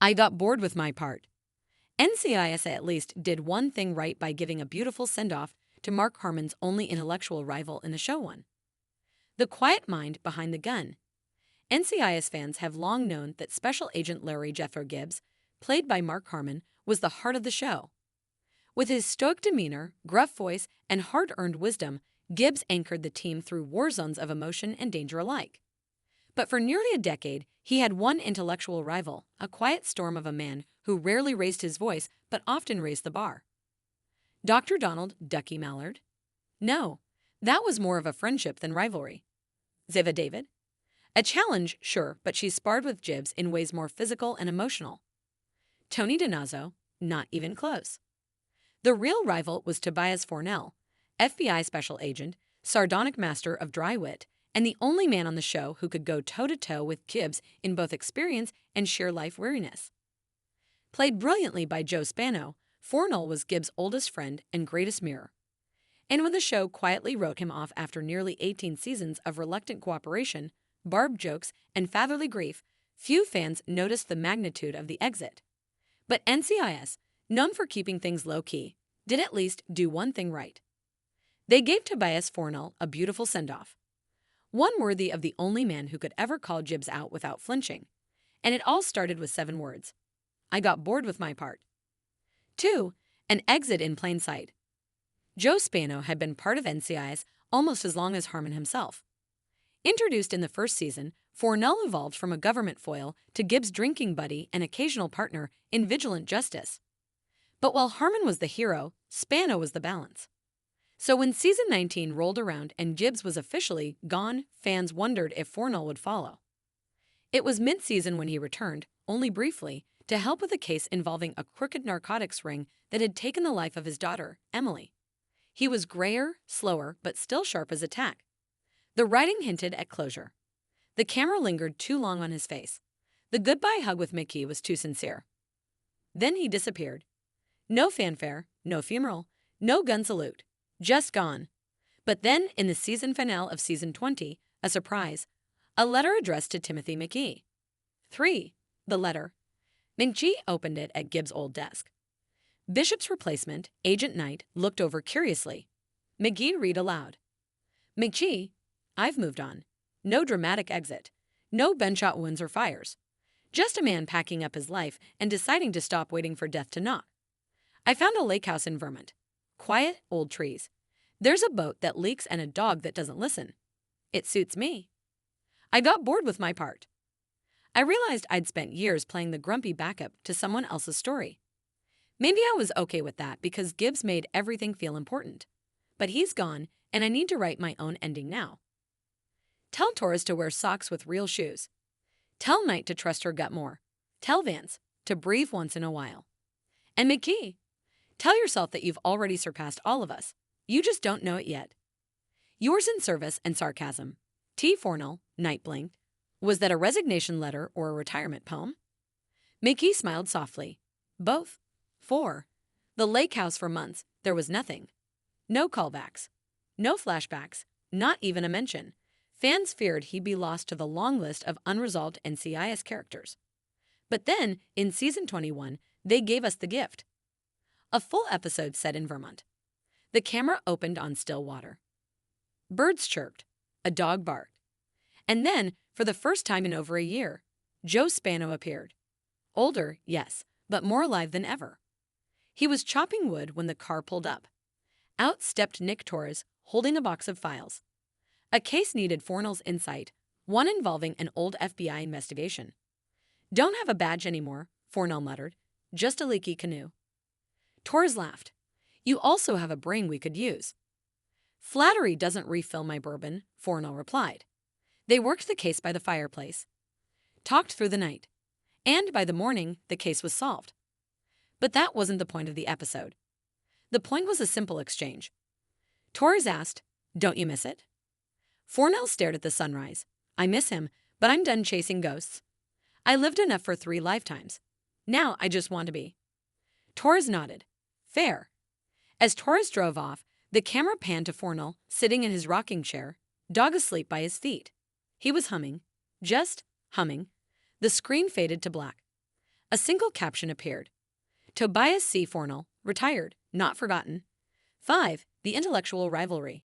I got bored with my part. NCIS at least did one thing right by giving a beautiful send-off to Mark Harmon's only intellectual rival in the show one. The quiet mind behind the gun. NCIS fans have long known that Special Agent Larry Jethro Gibbs, played by Mark Harmon, was the heart of the show. With his stoic demeanor, gruff voice, and hard-earned wisdom, Gibbs anchored the team through war zones of emotion and danger alike. But for nearly a decade, he had one intellectual rival, a quiet storm of a man who rarely raised his voice but often raised the bar. Dr. Donald Ducky Mallard? No, that was more of a friendship than rivalry. Ziva David? A challenge, sure, but she sparred with Gibbs in ways more physical and emotional. Tony DiNazzo? Not even close. The real rival was Tobias Fornell, FBI special agent, sardonic master of dry wit, and the only man on the show who could go toe-to-toe with Gibbs in both experience and sheer life weariness. Played brilliantly by Joe Spano, Fornell was Gibbs' oldest friend and greatest mirror. And when the show quietly wrote him off after nearly 18 seasons of reluctant cooperation, barbed jokes, and fatherly grief, few fans noticed the magnitude of the exit. But NCIS, known for keeping things low-key, did at least do one thing right. They gave Tobias Fornell a beautiful send-off. One worthy of the only man who could ever call Gibbs out without flinching. And it all started with 7 words. I got bored with my part. 2. An exit in plain sight. Joe Spano had been part of NCIS almost as long as Harmon himself. Introduced in the first season, Fornell evolved from a government foil to Gibbs' drinking buddy and occasional partner in vigilant justice. But while Harmon was the hero, Spano was the balance. So when season 19 rolled around and Gibbs was officially gone, fans wondered if Fornell would follow. It was mid-season when he returned, only briefly, to help with a case involving a crooked narcotics ring that had taken the life of his daughter, Emily. He was grayer, slower, but still sharp as a tack. The writing hinted at closure. The camera lingered too long on his face. The goodbye hug with Mickey was too sincere. Then he disappeared. No fanfare, no funeral, no gun salute. Just gone. But then, in the season finale of season 20, a surprise. A letter addressed to Timothy McGee. 3. The letter. McGee opened it at Gibbs' old desk. Bishop's replacement, Agent Knight, looked over curiously. McGee read aloud. McGee, I've moved on. No dramatic exit. No gunshot wounds or fires. Just a man packing up his life and deciding to stop waiting for death to knock. I found a lake house in Vermont. Quiet, old trees. There's a boat that leaks and a dog that doesn't listen. It suits me. I got bored with my part. I realized I'd spent years playing the grumpy backup to someone else's story. Maybe I was okay with that because Gibbs made everything feel important. But he's gone, and I need to write my own ending now. Tell Torres to wear socks with real shoes. Tell Knight to trust her gut more. Tell Vance to breathe once in a while. And McKee, tell yourself that you've already surpassed all of us. You just don't know it yet. Yours in service and sarcasm. T. Fornell, Knight blinked. Was that a resignation letter or a retirement poem? McKee smiled softly. Both. 4. The lake house for months, there was nothing. No callbacks. No flashbacks. Not even a mention. Fans feared he'd be lost to the long list of unresolved NCIS characters. But then, in season 21, they gave us the gift. A full episode set in Vermont. The camera opened on still water. Birds chirped. A dog barked. And then, for the first time in over a year, Joe Spano appeared. Older, yes, but more alive than ever. He was chopping wood when the car pulled up. Out stepped Nick Torres, holding a box of files. A case needed Fornell's insight, one involving an old FBI investigation. Don't have a badge anymore, Fornell muttered. Just a leaky canoe. Torres laughed. You also have a brain we could use. Flattery doesn't refill my bourbon, Fornell replied. They worked the case by the fireplace. Talked through the night. And by the morning, the case was solved. But that wasn't the point of the episode. The point was a simple exchange. Torres asked, Don't you miss it? Fornell stared at the sunrise. I miss him, but I'm done chasing ghosts. I lived enough for 3 lifetimes. Now I just want to be. Torres nodded. Fair. As Torres drove off, the camera panned to Fornell, sitting in his rocking chair, dog asleep by his feet. He was humming. Just humming. The screen faded to black. A single caption appeared. Tobias C. Fornell, retired, not forgotten. 5. The intellectual rivalry.